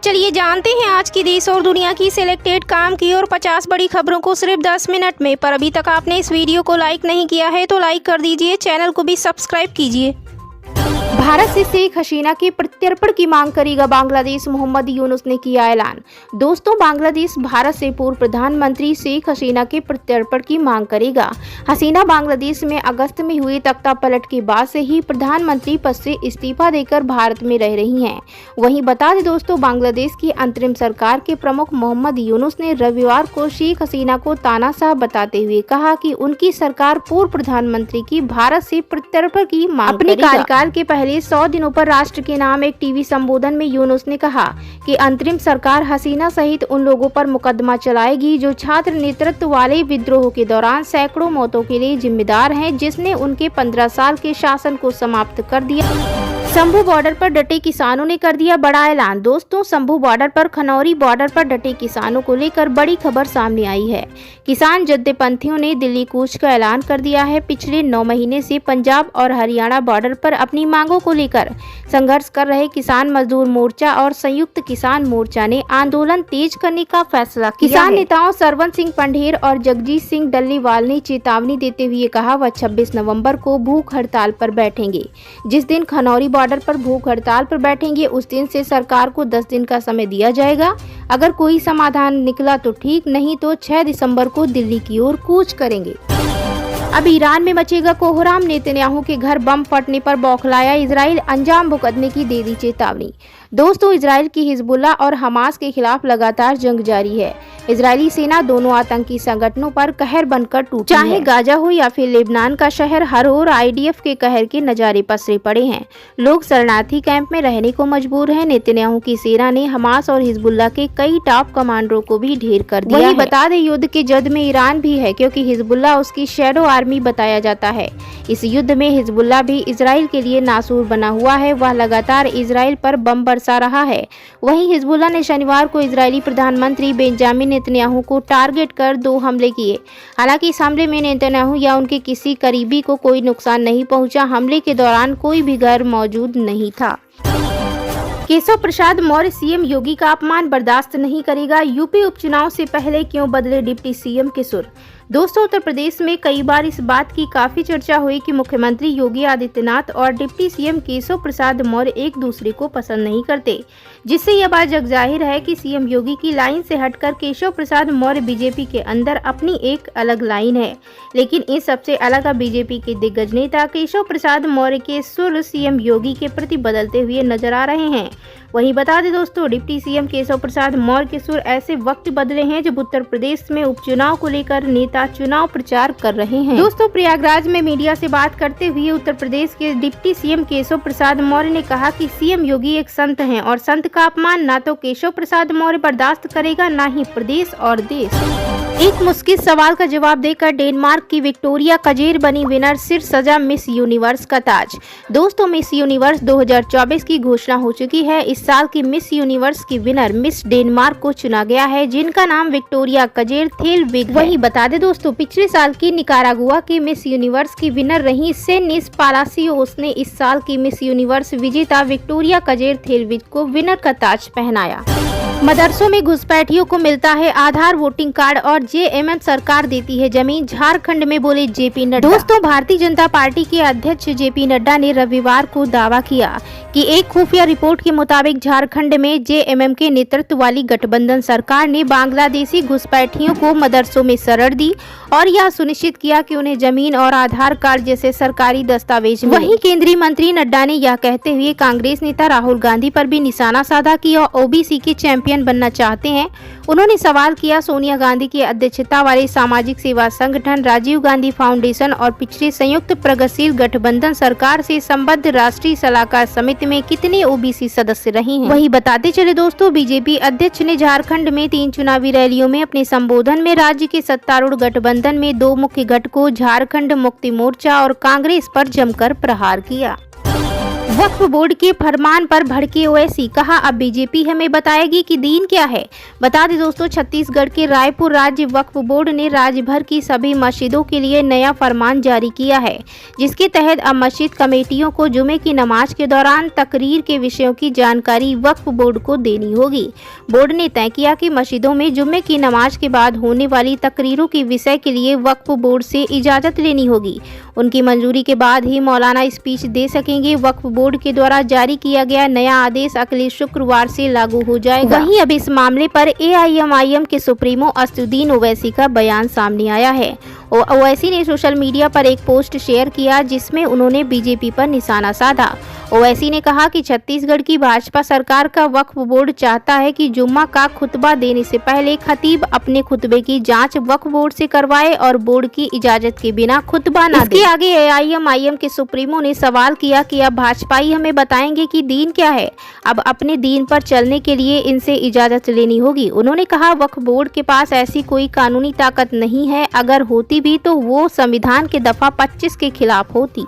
चलिए जानते हैं आज की देश और दुनिया की सिलेक्टेड काम की और 50 बड़ी खबरों को सिर्फ 10 मिनट में। पर अभी तक आपने इस वीडियो को लाइक नहीं किया है तो लाइक कर दीजिए, चैनल को भी सब्सक्राइब कीजिए। भारत से शेख हसीना के प्रत्यर्पण की मांग करेगा बांग्लादेश, मोहम्मद यूनुस ने किया ऐलान। दोस्तों, बांग्लादेश भारत से पूर्व प्रधानमंत्री शेख हसीना के प्रत्यर्पण की मांग करेगा। हसीना बांग्लादेश में अगस्त में हुए तख्ता पलट के बाद से ही प्रधानमंत्री पद से इस्तीफा देकर भारत में रह रही हैं। वहीं बता दें दोस्तों, बांग्लादेश की अंतरिम सरकार के प्रमुख मोहम्मद यूनुस ने रविवार को शेख हसीना को तानाशाह बताते हुए कहा कि उनकी सरकार पूर्व प्रधानमंत्री की भारत से प्रत्यर्पण की मांग करेगी। अपने कार्यकाल के पहले 100 दिनों पर राष्ट्र के नाम एक टीवी संबोधन में यूनुस ने कहा कि अंतरिम सरकार हसीना सहित उन लोगों पर मुकदमा चलाएगी जो छात्र नेतृत्व वाले विद्रोह के दौरान सैकड़ों मौतों के लिए जिम्मेदार हैं, जिसने उनके 15 साल के शासन को समाप्त कर दिया। शंभू बॉर्डर पर डटे किसानों ने कर दिया बड़ा ऐलान। दोस्तों, शंभू बॉर्डर पर खनौरी बॉर्डर पर डटे किसानों को लेकर बड़ी खबर सामने आई है। किसान जद्देपंथियों ने दिल्ली कूच का ऐलान कर दिया है। पिछले 9 महीने से पंजाब और हरियाणा बॉर्डर पर अपनी मांगों को लेकर संघर्ष कर रहे किसान मजदूर मोर्चा और संयुक्त किसान मोर्चा ने आंदोलन तेज करने का फैसला किया। किसान नेताओं सरवन सिंह पंढेर और जगजीत सिंह डल्लीवाल ने चेतावनी देते हुए कहा वह 26 नवंबर को भूख हड़ताल पर बैठेंगे। जिस दिन खनौरी बॉर्डर पर भूख हड़ताल पर बैठेंगे उस दिन से सरकार को 10 दिन का समय दिया जाएगा। अगर कोई समाधान निकला तो ठीक, नहीं तो 6 दिसंबर को दिल्ली की ओर कूच करेंगे। अब ईरान में मचेगा कोहराम, नेतन्याहू के घर बम फटने पर बौखलाया इजराइल, अंजाम भुगतने की दे दी चेतावनी। दोस्तों, इजराइल की हिजबुल्लाह और हमास के खिलाफ लगातार जंग जारी है। इजरायली सेना दोनों आतंकी संगठनों पर कहर बनकर टूटी है। चाहे गाजा हो या फिर लेबनान का शहर, हर ओर आईडीएफ के कहर के नजारे पसरे पड़े हैं। लोग शरणार्थी कैंप में रहने को मजबूर हैं। नेतन्याहू की सेना ने हमास और हिजबुल्लाह के कई टॉप कमांडरों को भी ढेर कर दिया है। बता दें, युद्ध के जद में ईरान भी है, क्योंकि हिजबुल्लाह उसकी शैडो आर्मी बताया जाता है। इस युद्ध में हिजबुल्लाह भी इजराइल के लिए नासूर बना हुआ है। वह लगातार इजराइल पर बम बरसा रहा है। वहीं हिजबुल्लाह ने शनिवार को इजरायली प्रधानमंत्री बेंजामिन नेतन्याहू को टारगेट कर 2 हमले किए। हालांकि इस हमले में नेतन्याहू या उनके किसी करीबी को कोई नुकसान नहीं पहुंचा। हमले के दौरान कोई भी घर मौजूद नहीं था। केशव प्रसाद मौर्य सीएम योगी का अपमान बर्दाश्त नहीं करेगा। यूपी उपचुनाव से पहले क्यों बदले डिप्टी सीएम के सुर। दोस्तों, उत्तर प्रदेश में कई बार इस बात की काफी चर्चा हुई कि मुख्यमंत्री योगी आदित्यनाथ और डिप्टी सीएम केशव प्रसाद मौर्य एक दूसरे को पसंद नहीं करते, जिससे यह बात जग जाहिर है कि सीएम योगी की लाइन से हटकर केशव प्रसाद मौर्य बीजेपी के अंदर अपनी एक अलग लाइन है। लेकिन इन सबसे अलग अब बीजेपी के दिग्गज नेता केशव प्रसाद मौर्य के सुर सीएम योगी के प्रति बदलते हुए नजर आ रहे हैं। वहीं बता दें दोस्तों, डिप्टी सीएम केशव प्रसाद मौर्य के सुर ऐसे वक्त बदले हैं जब उत्तर प्रदेश में उपचुनाव को लेकर नेता चुनाव प्रचार कर रहे हैं। दोस्तों, प्रयागराज में मीडिया से बात करते हुए उत्तर प्रदेश के डिप्टी सीएम केशव प्रसाद मौर्य ने कहा कि सीएम योगी एक संत हैं और संत का अपमान ना तो केशव प्रसाद मौर्य बर्दाश्त करेगा, ना ही प्रदेश और देश। एक मुश्किल सवाल का जवाब देकर डेनमार्क की विक्टोरिया कजेर बनी विनर, सिर सजा मिस यूनिवर्स का ताज। दोस्तों, मिस यूनिवर्स 2024 की घोषणा हो चुकी है। इस साल की मिस यूनिवर्स की विनर मिस डेनमार्क को चुना गया है, जिनका नाम विक्टोरिया कजेर थेलविग। वही बता दें दोस्तों, पिछले साल की निकारागुआ की मिस यूनिवर्स की विनर रही सेनिस पालासियोस ने इस साल की मिस यूनिवर्स विजेता विक्टोरिया कजेर थेलविग को विनर का ताज पहनाया। मदरसों में घुसपैठियों को मिलता है आधार वोटिंग कार्ड और जेएमएम सरकार देती है जमीन, झारखंड में बोले जेपी नड्डा। दोस्तों, भारतीय जनता पार्टी के अध्यक्ष जेपी नड्डा ने रविवार को दावा किया कि एक खुफिया रिपोर्ट के मुताबिक झारखंड में जेएमएम के नेतृत्व वाली गठबंधन सरकार ने बांग्लादेशी घुसपैठियों को मदरसों में शरण दी और यह सुनिश्चित किया कि उन्हें जमीन और आधार कार्ड जैसे सरकारी दस्तावेज मिले। वहीं केंद्रीय मंत्री नड्डा ने यह कहते हुए कांग्रेस नेता राहुल गांधी पर भी निशाना साधा कि वह ओबीसी के चैंपियन बनना चाहते हैं। उन्होंने सवाल किया सोनिया गांधी की अध्यक्षता वाले सामाजिक सेवा संगठन राजीव गांधी फाउंडेशन और पिछले संयुक्त प्रगतिशील गठबंधन सरकार से संबद्ध राष्ट्रीय सलाहकार समिति में कितने ओबीसी सदस्य रहे हैं। वही बताते चले दोस्तों, बीजेपी अध्यक्ष ने झारखंड में 3 चुनावी रैलियों में अपने संबोधन में राज्य के सत्तारूढ़ गठबंधन में 2 मुख्य गठबंधनों झारखंड मुक्ति मोर्चा और कांग्रेस पर जमकर प्रहार किया। वक्फ बोर्ड के फरमान पर भड़के ओवैसी, कहा अब बीजेपी हमें बताएगी कि दीन क्या है। बता दें दोस्तों, छत्तीसगढ़ के रायपुर राज्य वक्फ बोर्ड ने राज्य भर की सभी मस्जिदों के लिए नया फरमान जारी किया है, जिसके तहत अब मस्जिद कमेटियों को जुमे की नमाज के दौरान तकरीर के विषयों की जानकारी वक्फ बोर्ड को देनी होगी। बोर्ड ने तय किया कि मस्जिदों में जुमे की नमाज के बाद होने वाली तकरीरों के विषय के लिए वक्फ बोर्ड से इजाजत लेनी होगी। उनकी मंजूरी के बाद ही मौलाना स्पीच दे सकेंगे। वक्फ बोर्ड के द्वारा जारी किया गया नया आदेश अगले शुक्रवार से लागू हो जाएगा। वहीं अब इस मामले पर एआईएमआईएम के सुप्रीमो असदुद्दीन ओवैसी का बयान सामने आया है। ओवैसी ने सोशल मीडिया पर एक पोस्ट शेयर किया, जिसमें उन्होंने बीजेपी पर निशाना साधा। ओवैसी ने कहा कि छत्तीसगढ़ की भाजपा सरकार का वक्फ बोर्ड चाहता है कि जुम्मा का खुतबा देने से पहले खतीब अपने खुतबे की जांच वक्फ बोर्ड से करवाए और बोर्ड की इजाजत के बिना खुतबा न दे। इसके आगे एआईएमआईएम के सुप्रीमो ने सवाल किया कि अब भाजपाई हमें बताएंगे कि दीन क्या है। अब अपने दीन पर चलने के लिए इनसे इजाजत लेनी होगी। उन्होंने कहा वक्फ बोर्ड के पास ऐसी कोई कानूनी ताकत नहीं है, अगर होती भी तो वो संविधान के दफा 25 के खिलाफ होती।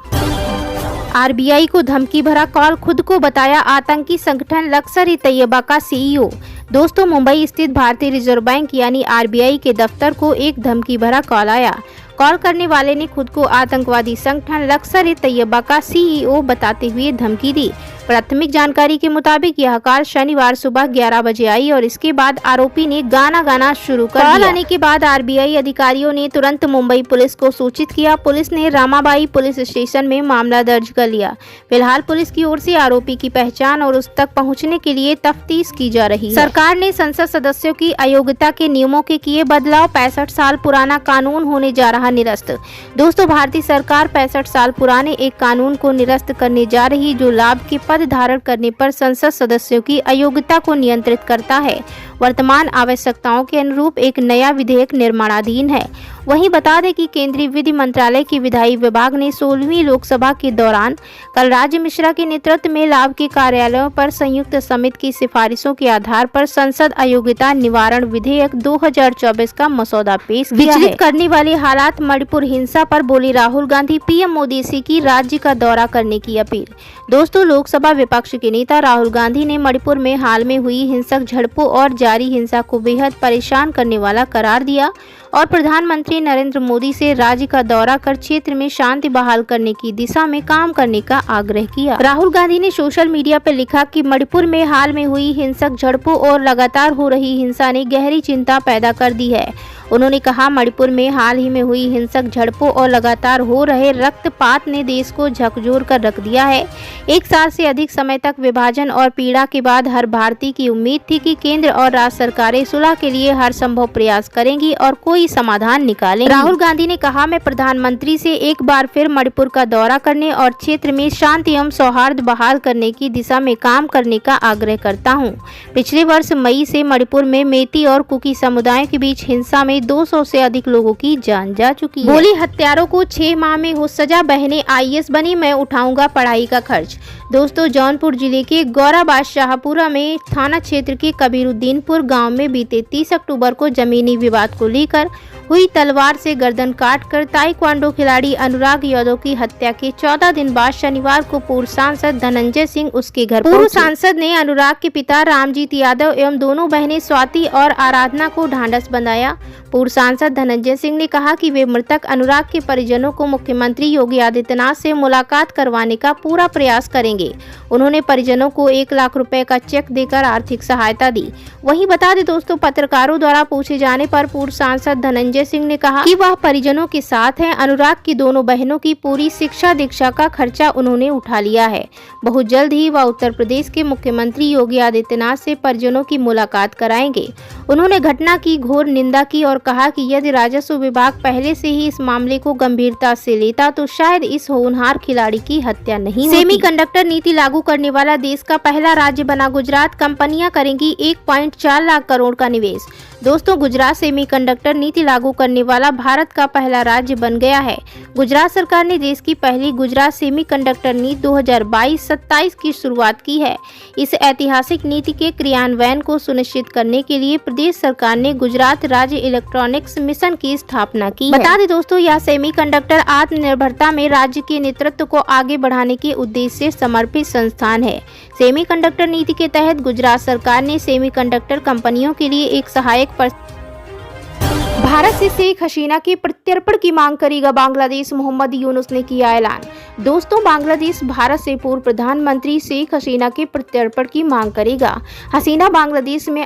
आरबीआई को धमकी भरा कॉल, खुद को बताया आतंकी संगठन लश्कर-ए-तैयबा का सीईओ। दोस्तों, मुंबई स्थित भारतीय रिजर्व बैंक यानी आरबीआई के दफ्तर को एक धमकी भरा कॉल आया। कॉल करने वाले ने खुद को आतंकवादी संगठन लश्कर-ए-तैयबा का सीईओ बताते हुए धमकी दी। प्राथमिक जानकारी के मुताबिक यह कॉल शनिवार सुबह 11 बजे आई और इसके बाद आरोपी ने गाना गाना शुरू कर दिया। कॉल आने के बाद आरबीआई अधिकारियों ने तुरंत मुंबई पुलिस को सूचित किया। पुलिस ने रामाबाई पुलिस स्टेशन में मामला दर्ज कर लिया। फिलहाल पुलिस की ओर से आरोपी की पहचान और उस तक पहुंचने के लिए तफ्तीश की जा रही है। सरकार ने संसद सदस्यों की अयोग्यता के नियमों के किए बदलाव, 65 साल पुराना कानून होने जा रहा निरस्त। दोस्तों, भारतीय सरकार 65 साल पुराने एक कानून को निरस्त करने जा रही, जो लाभ के पद धारण करने पर संसद सदस्यों की अयोग्यता को नियंत्रित करता है। वर्तमान आवश्यकताओं के अनुरूप एक नया विधेयक निर्माणाधीन है। वहीं बता दें कि केंद्रीय विधि मंत्रालय की विधायी विभाग ने 16वीं लोकसभा के दौरान कलराज मिश्रा के नेतृत्व में लाभ के कार्यालयों पर संयुक्त समिति की सिफारिशों के आधार पर संसद अयोग्यता निवारण विधेयक 2024 का मसौदा पेश किया है। विचलित करने वाले हालात, मणिपुर हिंसा पर बोले राहुल गांधी, पीएम मोदी से की राज्य का दौरा करने की अपील। दोस्तों, लोकसभा विपक्ष के नेता राहुल गांधी ने मणिपुर में हाल में हुई हिंसक झड़पों और जारी हिंसा को बेहद परेशान करने वाला करार दिया और प्रधानमंत्री नरेंद्र मोदी से राज्य का दौरा कर क्षेत्र में शांति बहाल करने की दिशा में काम करने का आग्रह किया। राहुल गांधी ने सोशल मीडिया पर लिखा कि मणिपुर में हाल में हुई हिंसक झड़पों और लगातार हो रही हिंसा ने गहरी चिंता पैदा कर दी है। उन्होंने कहा, मणिपुर में हाल ही में हुई हिंसक झड़पों और लगातार हो रहे रक्तपात ने देश को झकझोर कर रख दिया है। एक साल से अधिक समय तक विभाजन और पीड़ा के बाद हर भारतीय की उम्मीद थी कि केंद्र और राज्य सरकारें सुलह के लिए हर संभव प्रयास करेंगी और कोई समाधान निकालेंगी। राहुल गांधी ने कहा, मैं प्रधानमंत्री से एक बार फिर मणिपुर का दौरा करने और क्षेत्र में शांति एवं सौहार्द बहाल करने की दिशा में काम करने का आग्रह करता हूं। पिछले वर्ष मई से मणिपुर में मेती और कुकी समुदायों के बीच हिंसा में 200 से अधिक लोगों की जान जा चुकी है। बोली हत्यारों को 6 माह में हो सजा, बहनें आईएएस बनी, मैं उठाऊंगा पढ़ाई का खर्च। दोस्तों, जौनपुर जिले के गौराबादशाहपुरा में थाना क्षेत्र के कबीरुद्दीनपुर गांव में बीते 30 अक्टूबर को जमीनी विवाद को लेकर हुई तलवार से गर्दन काटकर ताइक्वांडो खिलाड़ी अनुराग यादव की हत्या के 14 दिन बाद शनिवार को पूर्व सांसद धनंजय सिंह उसके घर पूर्व सांसद ने अनुराग के पिता रामजीत यादव एवं दोनों बहनें स्वाति और आराधना को ढांढस बंधाया। पूर्व सांसद धनंजय सिंह ने कहा कि वे मृतक अनुराग के परिजनों को मुख्यमंत्री योगी आदित्यनाथ से मुलाकात करवाने का पूरा प्रयास करेंगे। उन्होंने परिजनों को 1 लाख रुपए का चेक देकर आर्थिक सहायता दी। वहीं बता दें दोस्तों, पत्रकारों द्वारा पूछे जाने पर पूर्व सांसद धनंजय सिंह ने कहा कि वह परिजनों के साथ हैं। अनुराग की दोनों बहनों की पूरी शिक्षा दीक्षा का खर्चा उन्होंने उठा लिया है। बहुत जल्द ही वह उत्तर प्रदेश के मुख्यमंत्री योगी आदित्यनाथ से परिजनों की मुलाकात कराएंगे। उन्होंने घटना की घोर निंदा की और कहा कि यदि राजस्व विभाग पहले से ही इस मामले को गंभीरता से लेता तो शायद इस होनहार खिलाड़ी की हत्या नहीं होती। सेमीकंडक्टर नीति लागू करने वाला देश का पहला राज्य बना गुजरात, कंपनियां करेंगी 1.4 लाख करोड़ का निवेश। दोस्तों, गुजरात सेमीकंडक्टर नीति लागू करने वाला भारत का पहला राज्य बन गया है। गुजरात सरकार ने देश की पहली गुजरात सेमीकंडक्टर नीति 2022-27 की शुरुआत की है। इस ऐतिहासिक नीति के क्रियान्वयन को सुनिश्चित करने के लिए प्रदेश सरकार ने गुजरात राज्य इलेक्ट्रॉनिक्स मिशन की स्थापना की है। बता दें दोस्तों, यह सेमीकंडक्टर आत्मनिर्भरता में राज्य के नेतृत्व को आगे बढ़ाने के उद्देश्य से समर्पित संस्थान है। सेमीकंडक्टर नीति के तहत गुजरात सरकार ने सेमीकंडक्टर कंपनियों के लिए एक सहायक भारत से शेख हसीना के प्रत्यर्पण की मांग करेगा बांग्लादेश। मोहम्मद यूनुस ने किया ऐलान। दोस्तों, बांग्लादेश भारत से पूर्व प्रधानमंत्री शेख हसीना के प्रत्यर्पण की मांग करेगा। हसीना बांग्लादेश में